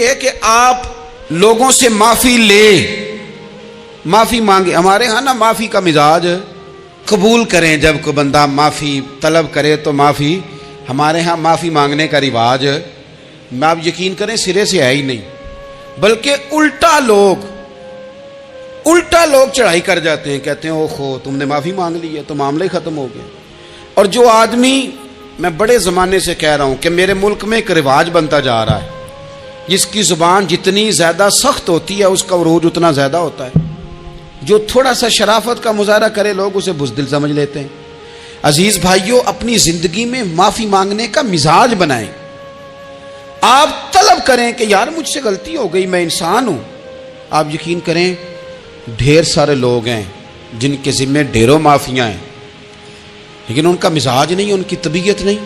ہے کہ آپ لوگوں سے معافی معافی مانگے. ہمارے ہاں نا معافی کا مزاج قبول کریں، جب کوئی بندہ معافی طلب کرے تو معافی. ہمارے ہاں معافی مانگنے کا رواج میں آپ یقین کریں سرے سے ہے ہی نہیں، بلکہ الٹا لوگ چڑھائی کر جاتے ہیں، کہتے ہیں اوہو تم نے معافی مانگ لی ہے تو معاملہ ہی ختم ہو گیا. اور جو آدمی، میں بڑے زمانے سے کہہ رہا ہوں کہ میرے ملک میں ایک رواج بنتا جا رہا ہے، جس کی زبان جتنی زیادہ سخت ہوتی ہے اس کا عروج اتنا زیادہ ہوتا ہے. جو تھوڑا سا شرافت کا مظاہرہ کرے لوگ اسے بزدل سمجھ لیتے ہیں. عزیز بھائیوں، اپنی زندگی میں معافی مانگنے کا مزاج بنائیں. آپ طلب کریں کہ یار مجھ سے غلطی ہو گئی، میں انسان ہوں. آپ یقین کریں ڈھیر سارے لوگ ہیں جن کے ذمہ ڈھیروں معافیاں ہیں، لیکن ان کا مزاج نہیں، ان کی طبیعت نہیں،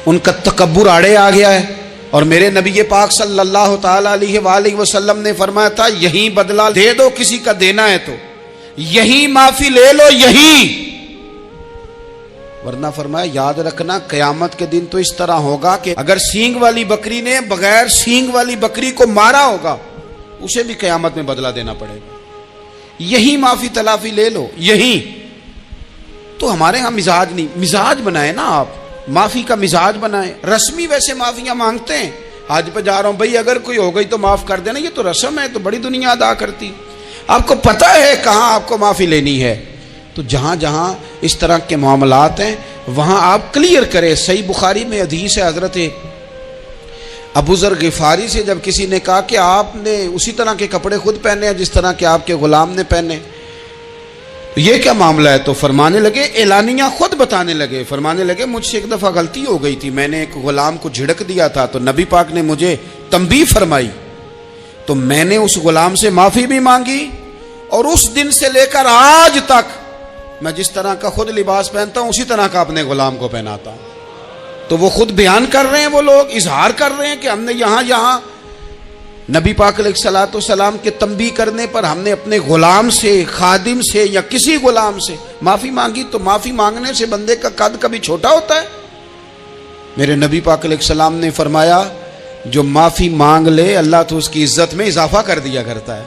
ان کا تکبر آڑے آ گیا ہے. اور میرے نبی پاک صلی اللہ تعالی علیہ وآلہ وسلم نے فرمایا تھا یہیں بدلہ دے دو کسی کا دینا ہے تو، یہیں معافی لے لو یہیں، ورنہ فرمایا یاد رکھنا قیامت کے دن تو اس طرح ہوگا کہ اگر سینگ والی بکری نے بغیر سینگ والی بکری کو مارا ہوگا اسے بھی قیامت میں بدلہ دینا پڑے گا. یہی معافی تلافی لے لو یہی. تو ہمارے ہاں مزاج نہیں. مزاج بنائیں نا، آپ معافی کا مزاج بنائیں. رسمی ویسے معافیاں مانگتے ہیں، آج پہ جا رہا ہوں بھائی اگر کوئی ہو گئی تو معاف کر دینا، یہ تو رسم ہے، تو بڑی دنیا ادا کرتی. آپ کو پتہ ہے کہاں آپ کو معافی لینی ہے. تو جہاں جہاں اس طرح کے معاملات ہیں وہاں آپ کلیئر کریں. صحیح بخاری میں حدیث ہے حضرت ابو ذر غفاری سے، جب کسی نے کہا کہ آپ نے اسی طرح کے کپڑے خود پہنے ہیں جس طرح کے آپ کے غلام نے پہنے، یہ کیا معاملہ ہے؟ تو فرمانے لگے، اعلانیہ خود بتانے لگے، فرمانے لگے مجھ سے ایک دفعہ غلطی ہو گئی تھی، میں نے ایک غلام کو جھڑک دیا تھا تو نبی پاک نے مجھے تنبیہ فرمائی، تو میں نے اس غلام سے معافی بھی مانگی، اور اس دن سے لے کر آج تک میں جس طرح کا خود لباس پہنتا ہوں اسی طرح کا اپنے غلام کو پہناتا ہوں. تو وہ خود بیان کر رہے ہیں، وہ لوگ اظہار کر رہے ہیں کہ ہم نے یہاں نبی پاک علیہ الصلوۃ والسلام کے تنبیہ کرنے پر ہم نے اپنے غلام سے، خادم سے یا کسی غلام سے معافی مانگی. تو معافی مانگنے سے بندے کا قد کبھی چھوٹا ہوتا ہے؟ میرے نبی پاک علیہ السلام نے فرمایا جو معافی مانگ لے اللہ تو اس کی عزت میں اضافہ کر دیا کرتا ہے.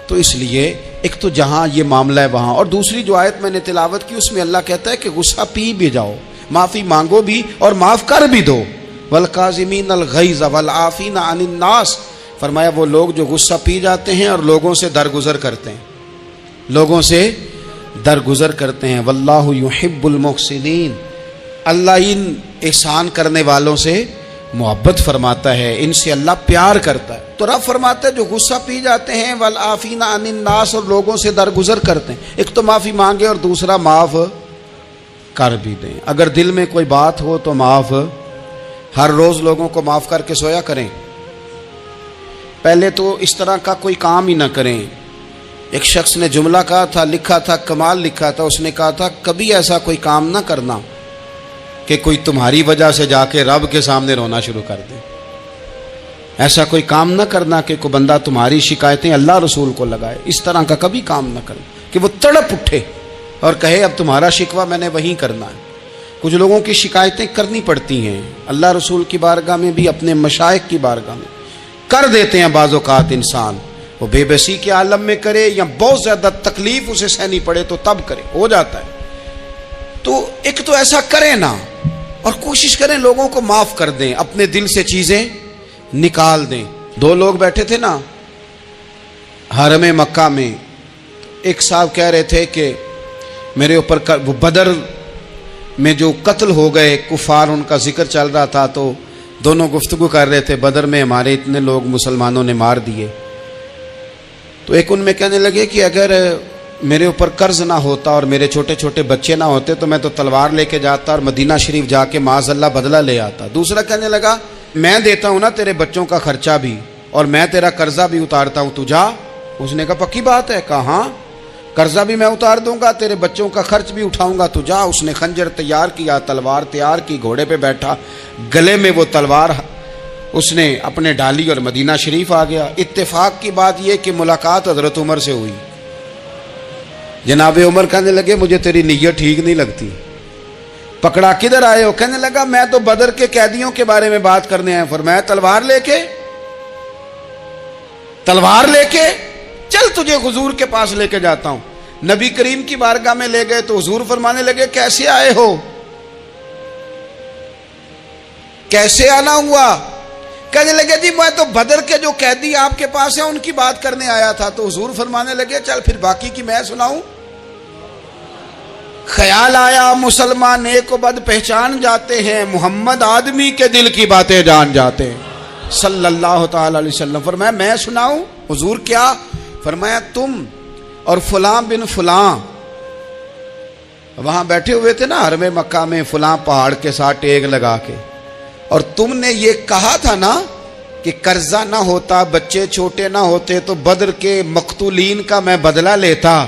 تو اس لیے ایک تو جہاں یہ معاملہ ہے وہاں، اور دوسری جو آیت میں نے تلاوت کی اس میں اللہ کہتا ہے کہ غصہ پی بھی جاؤ، معافی مانگو بھی اور معاف کر بھی دو. والکاظمین الغیظ والعافین عن الناس، فرمایا وہ لوگ جو غصہ پی جاتے ہیں اور لوگوں سے درگزر کرتے ہیں، واللہ یحب المحسنین، اللہ ان احسان کرنے والوں سے محبت فرماتا ہے، ان سے اللہ پیار کرتا ہے. تو رب فرماتا ہے جو غصہ پی جاتے ہیں والعافین عن الناس، اور لوگوں سے درگزر کرتے ہیں، ایک تو معافی مانگے اور دوسرا معاف کر بھی دیں. اگر دل میں کوئی بات ہو تو معاف، ہر روز لوگوں کو معاف کر کے سویا کریں. پہلے تو اس طرح کا کوئی کام ہی نہ کریں. ایک شخص نے جملہ کہا تھا، لکھا تھا، کمال لکھا تھا، اس نے کہا تھا کبھی ایسا کوئی کام نہ کرنا کہ کوئی تمہاری وجہ سے جا کے رب کے سامنے رونا شروع کر دے. ایسا کوئی کام نہ کرنا کہ کوئی بندہ تمہاری شکایتیں اللہ رسول کو لگائے. اس طرح کا کبھی کام نہ کرنا کہ وہ تڑپ اٹھے اور کہے اب تمہارا شکوہ میں نے وہیں کرنا ہے. کچھ لوگوں کی شکایتیں کرنی پڑتی ہیں اللہ رسول کی بارگاہ میں بھی، اپنے مشائخ کی بارگاہ میں کر دیتے ہیں. بعض اوقات انسان وہ بے بسی کے عالم میں کرے یا بہت زیادہ تکلیف اسے سہنی پڑے تو تب کرے، ہو جاتا ہے. تو ایک تو ایسا کریں نا، اور کوشش کریں لوگوں کو معاف کر دیں، اپنے دل سے چیزیں نکال دیں. دو لوگ بیٹھے تھے نا حرم مکہ میں، ایک صاحب کہہ رہے تھے کہ میرے اوپر وہ بدر میں جو قتل ہو گئے کفار، ان کا ذکر چل رہا تھا، تو دونوں گفتگو کر رہے تھے بدر میں ہمارے اتنے لوگ مسلمانوں نے مار دیے. تو ایک ان میں کہنے لگے کہ اگر میرے اوپر قرض نہ ہوتا اور میرے چھوٹے چھوٹے بچے نہ ہوتے تو میں تو تلوار لے کے جاتا اور مدینہ شریف جا کے معاذ اللہ بدلہ لے آتا. دوسرا کہنے لگا میں دیتا ہوں نا تیرے بچوں کا خرچہ بھی اور میں تیرا قرضہ بھی اتارتا ہوں، تو جا. اس نے کہا پکی بات ہے؟ کہا ہاں، قرضہ بھی میں اتار دوں گا، تیرے بچوں کا خرچ بھی اٹھاؤں گا، تو جا. اس نے خنجر تیار کیا، تلوار تیار کی، گھوڑے پہ بیٹھا، گلے میں وہ تلوار اس نے اپنے ڈالی اور مدینہ شریف آ گیا. اتفاق کی بات یہ کہ ملاقات حضرت عمر سے ہوئی. جناب عمر کہنے لگے مجھے تیری نیت ٹھیک نہیں لگتی. پکڑا کدھر آئے ہو؟ کہنے لگا میں تو بدر کے قیدیوں کے بارے میں بات کرنے آیا. فرمایا تلوار لے کے؟ تلوار لے کے چل تجھے حضور کے پاس لے کے جاتا ہوں. نبی کریم کی بارگاہ میں لے گئے تو حضور فرمانے لگے کیسے آئے ہو, کیسے آنا ہوا؟ کہنے لگے جی میں تو بدر کے جو قیدی آپ کے پاس ہیں ان کی بات کرنے آیا تھا. تو حضور فرمانے لگے چل پھر باقی کی میں سناؤں. خیال آیا مسلمان نیک و بد پہچان جاتے ہیں, محمد آدمی کے دل کی باتیں جان جاتے ہیں صلی اللہ تعالی علیہ وسلم. فرمایا میں سناؤں؟ حضور کیا؟ فرمایا تم اور فلاں بن فلاں وہاں بیٹھے ہوئے تھے نا حرم مکہ میں فلاں پہاڑ کے ساتھ ٹیک لگا کے, اور تم نے یہ کہا تھا نا کہ قرضہ نہ ہوتا, بچے چھوٹے نہ ہوتے تو بدر کے مقتولین کا میں بدلہ لیتا.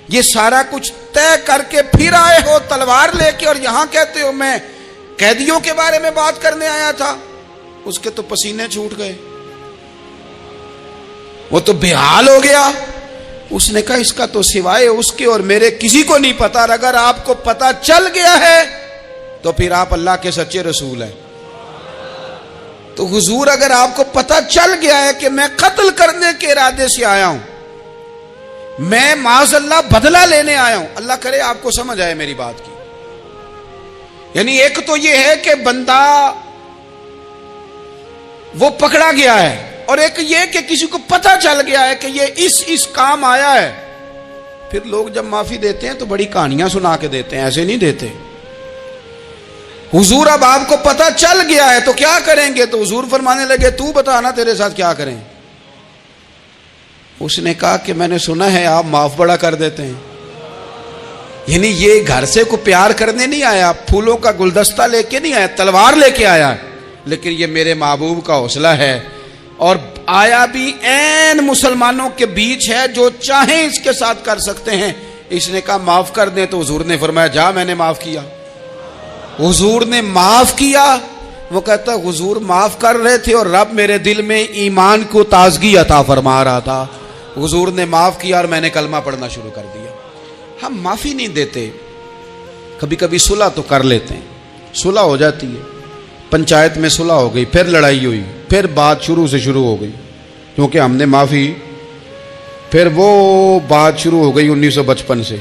یہ سارا کچھ طے کر کے پھر آئے ہو تلوار لے کے, اور یہاں کہتے ہو میں قیدیوں کے بارے میں بات کرنے آیا تھا. اس کے تو پسینے چھوٹ گئے, وہ تو بے حال ہو گیا. اس نے کہا اس کا تو سوائے اس کے اور میرے کسی کو نہیں پتا, اگر آپ کو پتا چل گیا ہے تو پھر آپ اللہ کے سچے رسول ہیں. تو حضور اگر آپ کو پتا چل گیا ہے کہ میں قتل کرنے کے ارادے سے آیا ہوں, میں معاذ اللہ بدلہ لینے آیا ہوں, اللہ کرے آپ کو سمجھ آئے میری بات کی. یعنی ایک تو یہ ہے کہ بندہ وہ پکڑا گیا ہے, اور ایک یہ کہ کسی کو پتا چل گیا ہے کہ یہ اس کام آیا ہے. پھر لوگ جب معافی دیتے ہیں تو بڑی کہانیاں سنا کے دیتے ہیں, ایسے نہیں دیتے. حضور اب آپ کو پتا چل گیا ہے تو کیا کریں گے؟ تو حضور فرمانے لگے تو بتا نا تیرے ساتھ کیا کریں. اس نے کہا کہ میں نے سنا ہے آپ معاف بڑا کر دیتے ہیں. یعنی یہ گھر سے کو پیار کرنے نہیں آیا, پھولوں کا گلدستہ لے کے نہیں آیا, تلوار لے کے آیا, لیکن یہ میرے محبوب کا حوصلہ ہے. اور آیا بھی عین مسلمانوں کے بیچ ہے, جو چاہیں اس کے ساتھ کر سکتے ہیں. اس نے کہا معاف کر دیں, تو حضور نے فرمایا جا میں نے معاف کیا. حضور نے معاف کیا. وہ کہتا حضور معاف کر رہے تھے اور رب میرے دل میں ایمان کو تازگی عطا فرما رہا تھا. حضور نے معاف کیا اور میں نے کلمہ پڑھنا شروع کر دیا. ہم معافی نہیں دیتے, کبھی کبھی صلح تو کر لیتے ہیں, صلح ہو جاتی ہے, پنچایت میں صلح ہو گئی, پھر لڑائی ہوئی, پھر بات شروع سے شروع ہو گئی کیونکہ ہم نے معافی, پھر وہ بات شروع ہو گئی 1955 سے.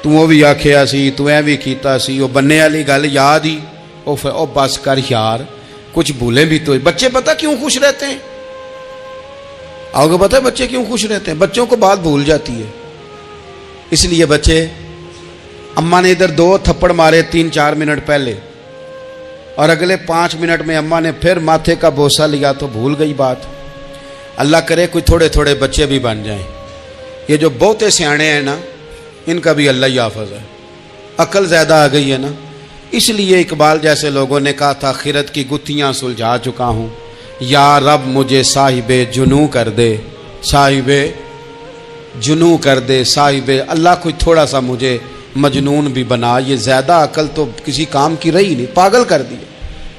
تو بھی آکھیا سی, تو اے بھی کیتا سی, وہ بننے والی گل یاد ہی, او بس کر یار, کچھ بھولیں بھی تو. بچے پتہ کیوں خوش رہتے ہیں؟ آؤ گے پتہ ہے بچے کیوں خوش رہتے ہیں؟ بچوں کو بات بھول جاتی ہے. اس لیے بچے, اماں نے ادھر 2 تھپڑ مارے 3-4 منٹ پہلے, اور اگلے 5 منٹ میں اماں نے پھر ماتھے کا بوسہ لیا تو بھول گئی بات. اللہ کرے کوئی تھوڑے تھوڑے بچے بھی بن جائیں. یہ جو بہتے سیانے ہیں نا, ان کا بھی اللہ ہی حافظ ہے, عقل زیادہ آ گئی ہے نا. اس لیے اقبال جیسے لوگوں نے کہا تھا خیرت کی گتھیاں سلجھا چکا ہوں, یا رب مجھے صاحب جنوں کر دے, صاحب جنوں کر دے, صاحب اللہ کوئی تھوڑا سا مجھے مجنون بھی بنا. یہ زیادہ عقل تو کسی کام کی رہی نہیں, پاگل کر دی,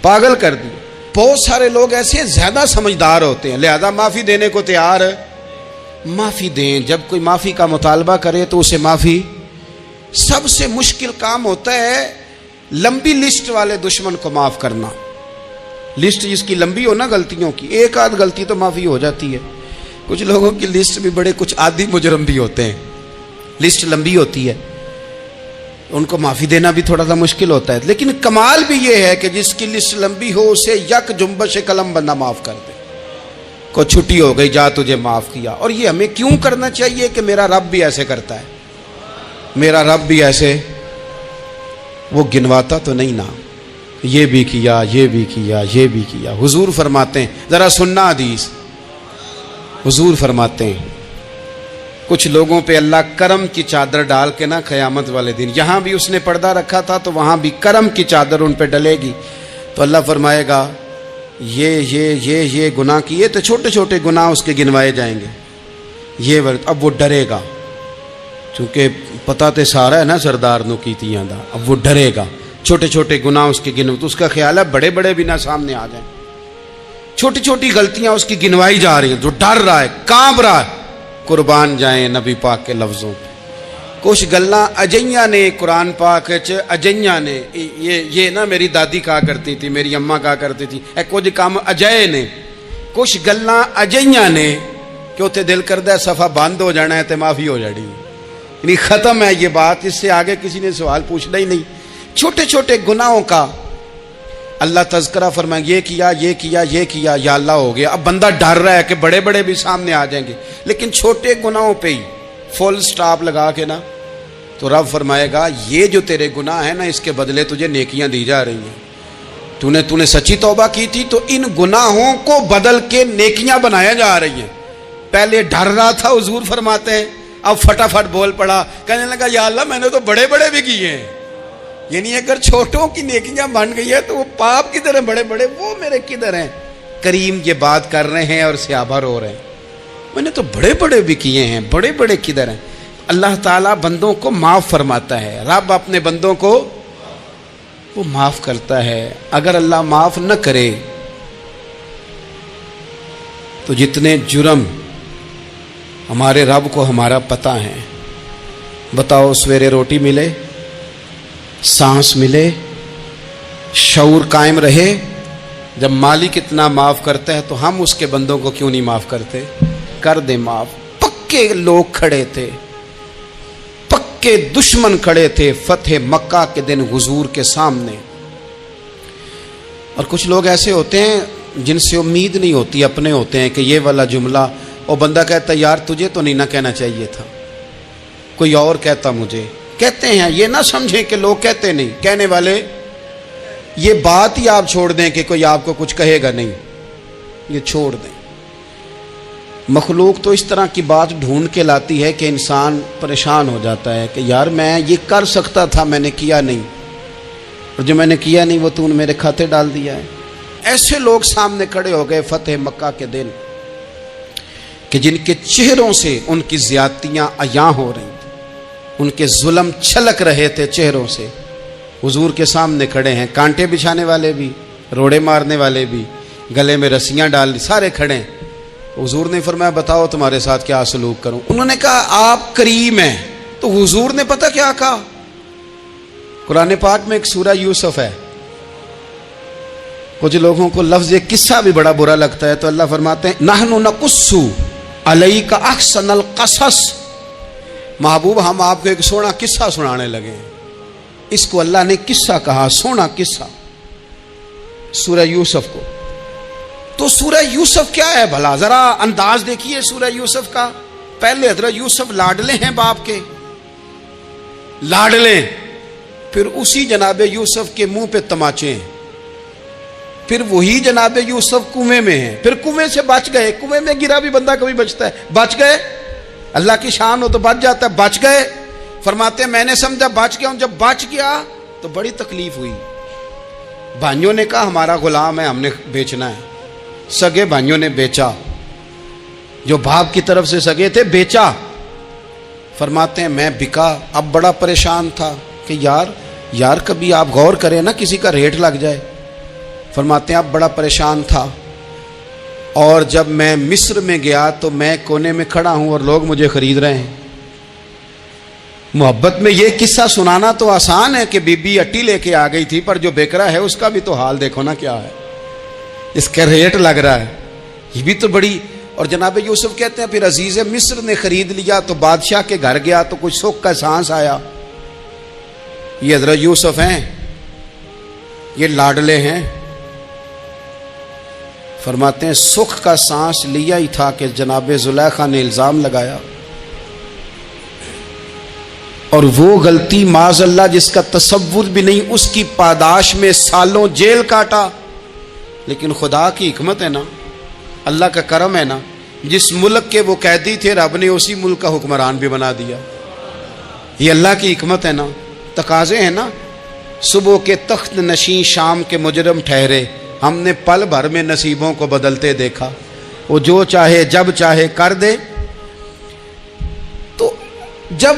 پاگل کر دی. بہت سارے لوگ ایسے زیادہ سمجھدار ہوتے ہیں, لہذا معافی دینے کو تیار ہے. معافی دیں, جب کوئی معافی کا مطالبہ کرے تو اسے معافی. سب سے مشکل کام ہوتا ہے لمبی لسٹ والے دشمن کو معاف کرنا. لسٹ جس کی لمبی ہو نا غلطیوں کی, ایک آدھ غلطی تو معافی ہو جاتی ہے. کچھ لوگوں کی لسٹ بھی بڑے کچھ عادی مجرم بھی ہوتے ہیں, لسٹ لمبی ہوتی ہے, ان کو معافی دینا بھی تھوڑا سا مشکل ہوتا ہے. لیکن کمال بھی یہ ہے کہ جس کی لسٹ لمبی ہو اسے یک جنبش قلم بندہ معاف کر دے. کو چھٹی ہو گئی, جا تجھے معاف کیا. اور یہ ہمیں کیوں کرنا چاہیے کہ میرا رب بھی ایسے کرتا ہے, میرا رب بھی ایسے, وہ گنواتا تو نہیں نا, یہ بھی کیا, یہ بھی کیا, یہ بھی کیا. حضور فرماتے ہیں, ذرا سننا حدیث, حضور فرماتے ہیں کچھ لوگوں پہ اللہ کرم کی چادر ڈال کے نا قیامت والے دن, یہاں بھی اس نے پردہ رکھا تھا تو وہاں بھی کرم کی چادر ان پہ ڈلے گی. تو اللہ فرمائے گا یہ گناہ کیے تو چھوٹے چھوٹے گناہ اس کے گنوائے جائیں گے. یہ اب وہ ڈرے گا, چونکہ پتہ تے سارا ہے نا سردار نو کیتیاں دا, اب وہ ڈرے گا. چھوٹے چھوٹے گناہ اس کے گنو, تو اس کا خیال ہے بڑے بڑے بھی نہ سامنے آ جائیں. چھوٹی چھوٹی غلطیاں اس کی گنوائی جا رہی ہیں, جو ڈر رہا ہے, کانپ رہا ہے. قربان جائیں نبی پاک کے لفظوں پہ. کچھ گلاں اجیاں نے قرآن پاک اجیاں نے, یہ نا میری دادی کہا کرتی تھی, میری اماں کہا کرتی تھی, کچھ کام اجائے نے. کچھ گلاں اجیاں نے کہ اتنے دل کرتا ہے صفحہ بند ہو جانا ہے تو معافی ہو جانی، یعنی ختم ہے یہ بات، اس سے آگے کسی نے سوال پوچھنا ہی نہیں۔ چھوٹے چھوٹے گناہوں کا اللہ تذکرہ فرمائیں، یہ کیا یہ کیا یہ کیا، یا اللہ ہو گیا۔ اب بندہ ڈر رہا ہے کہ بڑے بڑے بھی سامنے آ جائیں گے، لیکن چھوٹے گناہوں پہ ہی فل سٹاپ لگا کے نا، تو رب فرمائے گا یہ جو تیرے گناہ ہیں نا، اس کے بدلے تجھے نیکیاں دی جا رہی ہیں۔ تو نے سچی توبہ کی تھی تو ان گناہوں کو بدل کے نیکیاں بنایا جا رہی ہیں۔ پہلے ڈر رہا تھا، حضور فرماتے ہیں، اب فٹافٹ بول پڑا، کہنے لگا یا اللہ میں نے تو بڑے بڑے بھی کیے ہیں، یعنی اگر چھوٹوں کی نیکیاں بن گئی ہے تو وہ پاپ کدھر ہیں بڑے بڑے، وہ میرے کدھر ہیں۔ کریم یہ بات کر رہے ہیں اور صحابہ رو رہے ہیں، میں نے تو بڑے بڑے بھی کیے ہیں، بڑے بڑے کدھر ہیں۔ اللہ تعالیٰ بندوں کو معاف فرماتا ہے، رب اپنے بندوں کو وہ معاف کرتا ہے۔ اگر اللہ معاف نہ کرے تو جتنے جرم ہمارے رب کو ہمارا پتہ ہے، بتاؤ سویرے روٹی ملے، سانس ملے، شعور قائم رہے، جب مالک اتنا معاف کرتا ہے تو ہم اس کے بندوں کو کیوں نہیں معاف کرتے؟ کر دے معاف۔ پکے لوگ کھڑے تھے، پکے دشمن کھڑے تھے فتح مکہ کے دن حضور کے سامنے، اور کچھ لوگ ایسے ہوتے ہیں جن سے امید نہیں ہوتی، اپنے ہوتے ہیں کہ یہ والا جملہ، اور بندہ کہتا ہے یار تجھے تو نہیں نہ کہنا چاہیے تھا، کوئی اور کہتا مجھے۔ کہتے ہیں، یہ نہ سمجھیں کہ لوگ کہتے نہیں، کہنے والے، یہ بات ہی آپ چھوڑ دیں کہ کوئی آپ کو کچھ کہے گا نہیں، یہ چھوڑ دیں۔ مخلوق تو اس طرح کی بات ڈھونڈ کے لاتی ہے کہ انسان پریشان ہو جاتا ہے کہ یار میں یہ کر سکتا تھا، میں نے کیا نہیں، اور جو میں نے کیا نہیں وہ تو نے میرے کھاتے ڈال دیا ہے۔ ایسے لوگ سامنے کھڑے ہو گئے فتح مکہ کے دن کہ جن کے چہروں سے ان کی زیادتیاں عیاں ہو رہی تھیں، ان کے ظلم چھلک رہے تھے چہروں سے۔ حضور کے سامنے کھڑے ہیں، کانٹے بچھانے والے بھی، روڑے مارنے والے بھی، گلے میں رسیاں ڈال، سارے کھڑے ہیں۔ حضور نے فرمایا بتاؤ تمہارے ساتھ کیا سلوک کروں؟ انہوں نے کہا آپ کریم ہیں، تو حضور نے پتہ کیا کہا؟ قرآن پاک میں ایک سورہ یوسف ہے، کچھ لوگوں کو لفظ یہ قصہ بھی بڑا برا لگتا ہے، تو اللہ فرماتے ہیں نحن نقص علیک احسن القصص، محبوب ہم آپ کو ایک سونا قصہ سنانے لگے ہیں۔ اس کو اللہ نے قصہ کہا، سونا قصہ، سورہ یوسف کو۔ تو سورہ یوسف کیا ہے بھلا؟ ذرا انداز دیکھیے سورہ یوسف کا۔ پہلے حضرت یوسف لاڈلے ہیں باپ کے، لاڈلے، پھر اسی جناب یوسف کے منہ پہ تماچے ہیں، پھر وہی جناب یوسف کنویں میں ہیں، پھر کنویں سے بچ گئے، کنویں میں گرا بھی بندہ کبھی بچتا ہے، بچ گئے، اللہ کی شان ہو تو بچ جاتا ہے، بچ گئے۔ فرماتے ہیں میں نے سمجھا بچ گیا ہوں، جب بچ گیا تو بڑی تکلیف ہوئی۔ بھائیوں نے کہا ہمارا غلام ہے، ہم نے بیچنا ہے، سگے بھائیوں نے بیچا، جو باپ کی طرف سے سگے تھے بیچا۔ فرماتے ہیں میں بکا، اب بڑا پریشان تھا کہ یار کبھی آپ غور کریں نا کسی کا ریٹ لگ جائے۔ فرماتے ہیں اب بڑا پریشان تھا، اور جب میں مصر میں گیا تو میں کونے میں کھڑا ہوں اور لوگ مجھے خرید رہے ہیں۔ محبت میں یہ قصہ سنانا تو آسان ہے کہ بی بی اٹی لے کے آ گئی تھی، پر جو بیکرا ہے اس کا بھی تو حال دیکھو نا کیا ہے، اس کا ریٹ لگ رہا ہے، یہ بھی تو بڑی۔ اور جناب یوسف کہتے ہیں پھر عزیز مصر نے خرید لیا تو بادشاہ کے گھر گیا تو کچھ سکھ کا سانس آیا۔ یہ حضرت یوسف ہیں، یہ لاڈلے ہیں۔ فرماتے ہیں سکھ کا سانس لیا ہی تھا کہ جناب زلیخا نے الزام لگایا، اور وہ غلطی معاذ اللہ جس کا تصور بھی نہیں، اس کی پاداش میں سالوں جیل کاٹا۔ لیکن خدا کی حکمت ہے نا، اللہ کا کرم ہے نا، جس ملک کے وہ قیدی تھے رب نے اسی ملک کا حکمران بھی بنا دیا۔ یہ اللہ کی حکمت ہے نا، تقاضے ہیں نا۔ صبح کے تخت نشین شام کے مجرم ٹھہرے، ہم نے پل بھر میں نصیبوں کو بدلتے دیکھا، وہ جو چاہے جب چاہے کر دے۔ تو جب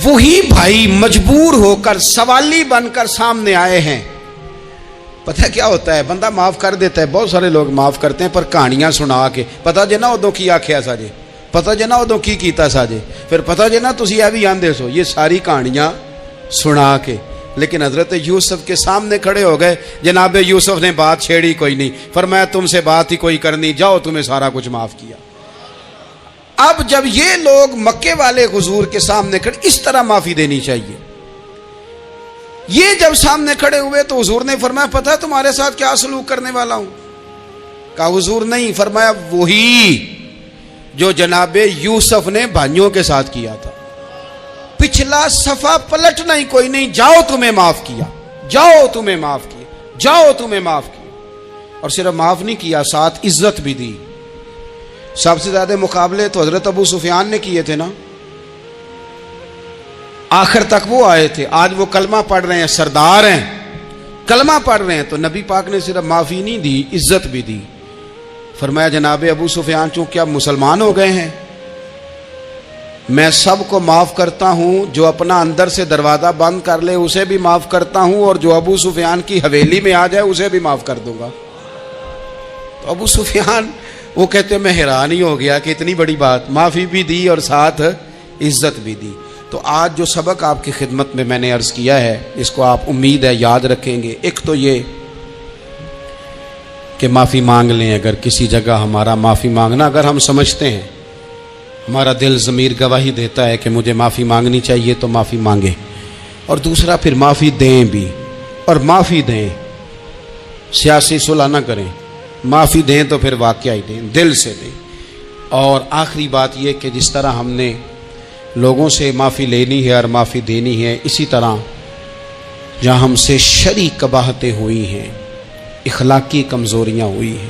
وہی بھائی مجبور ہو کر سوالی بن کر سامنے آئے ہیں، پتہ کیا ہوتا ہے، بندہ معاف کر دیتا ہے، بہت سارے لوگ معاف کرتے ہیں پر کہانیاں سنا کے، پتہ جے نا ادوں کی آکھیا ساجے، پتہ جے نا ادوں کی کیتا ساجے، پھر پتہ جے نا تسی اے بھی آندے سو، یہ ساری کہانیاں سنا کے لیکن حضرت یوسف کے سامنے کھڑے ہو گئے. جناب یوسف نے بات چھیڑی کوئی نہیں, فرمایا تم سے بات ہی کوئی کرنی, جاؤ تمہیں سارا کچھ معاف کیا. اب جب یہ لوگ مکے والے حضور کے سامنے کھڑے, اس طرح معافی دینی چاہیے. یہ جب سامنے کھڑے ہوئے تو حضور نے فرمایا پتہ تمہارے ساتھ کیا سلوک کرنے والا ہوں؟ کہا حضور نہیں. فرمایا وہی جو جناب یوسف نے بھائیوں کے ساتھ کیا تھا. پچھلا صفحہ پلٹنا ہی کوئی نہیں, جاؤ تمہیں معاف کیا, جاؤ تمہیں معاف کیا, جاؤ تمہیں معاف کیا. اور صرف معاف نہیں کیا, ساتھ عزت بھی دی. سب سے زیادہ مقابلے تو حضرت ابو سفیان نے کیے تھے نا, آخر تک وہ آئے تھے. آج وہ کلمہ پڑھ رہے ہیں, سردار ہیں, کلمہ پڑھ رہے ہیں, تو نبی پاک نے صرف معافی نہیں دی, عزت بھی دی. فرمایا جناب ابو سفیان چونکہ اب مسلمان ہو گئے ہیں, میں سب کو معاف کرتا ہوں, جو اپنا اندر سے دروازہ بند کر لے اسے بھی معاف کرتا ہوں, اور جو ابو سفیان کی حویلی میں آ جائے اسے بھی معاف کر دوں گا. تو ابو سفیان وہ کہتے میں حیران ہی ہو گیا کہ اتنی بڑی بات, معافی بھی دی اور ساتھ عزت بھی دی. تو آج جو سبق آپ کی خدمت میں نے عرض کیا ہے, اس کو آپ امید ہے یاد رکھیں گے. ایک تو یہ کہ معافی مانگ لیں. اگر کسی جگہ ہمارا معافی مانگنا اگر ہم سمجھتے ہیں, ہمارا دل ضمیر گواہی دیتا ہے کہ مجھے معافی مانگنی چاہیے, تو معافی مانگیں. اور دوسرا پھر معافی دیں بھی, اور معافی دیں, سیاسی صلح نہ کریں, معافی دیں تو پھر واقعہ ہی دیں, دل سے دیں. اور آخری بات یہ کہ جس طرح ہم نے لوگوں سے معافی لینی ہے اور معافی دینی ہے, اسی طرح جہاں ہم سے شرعی قباحتیں ہوئی ہیں, اخلاقی کمزوریاں ہوئی ہیں,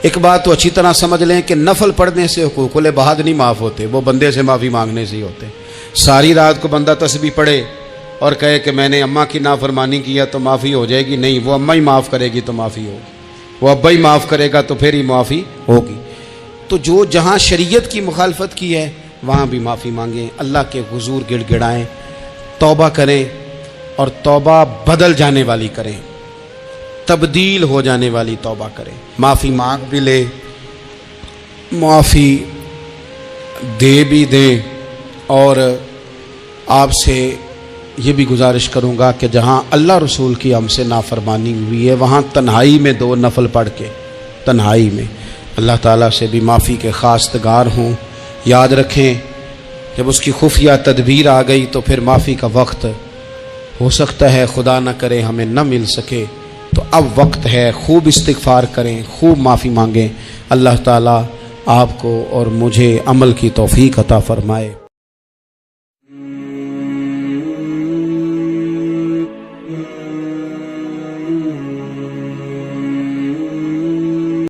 ایک بات تو اچھی طرح سمجھ لیں کہ نفل پڑھنے سے حقوق العباد نہیں معاف ہوتے, وہ بندے سے معافی مانگنے سے ہی ہوتے. ساری رات کو بندہ تسبیح پڑھے اور کہے کہ میں نے اماں کی نافرمانی کیا تو معافی ہو جائے گی, نہیں, وہ اماں ہی معاف کرے گی تو معافی ہوگی, وہ ابا ہی معاف کرے گا تو پھر ہی معافی ہوگی. تو جو جہاں شریعت کی مخالفت کی ہے وہاں بھی معافی مانگیں, اللہ کے حضور گڑ گڑائیں, توبہ کریں, اور توبہ بدل جانے والی کریں, تبدیل ہو جانے والی توبہ کریں. معافی مانگ بھی لے, معافی دے بھی دیں. اور آپ سے یہ بھی گزارش کروں گا کہ جہاں اللہ رسول کی ہم سے نافرمانی ہوئی ہے وہاں تنہائی میں 2 نفل پڑھ کے, تنہائی میں اللہ تعالیٰ سے بھی معافی کے خواستگار ہوں. یاد رکھیں جب اس کی خفیہ تدبیر آ گئی تو پھر معافی کا وقت ہو سکتا ہے خدا نہ کرے ہمیں نہ مل سکے, تو اب وقت ہے, خوب استغفار کریں, خوب معافی مانگیں. اللہ تعالیٰ آپ کو اور مجھے عمل کی توفیق عطا فرمائے.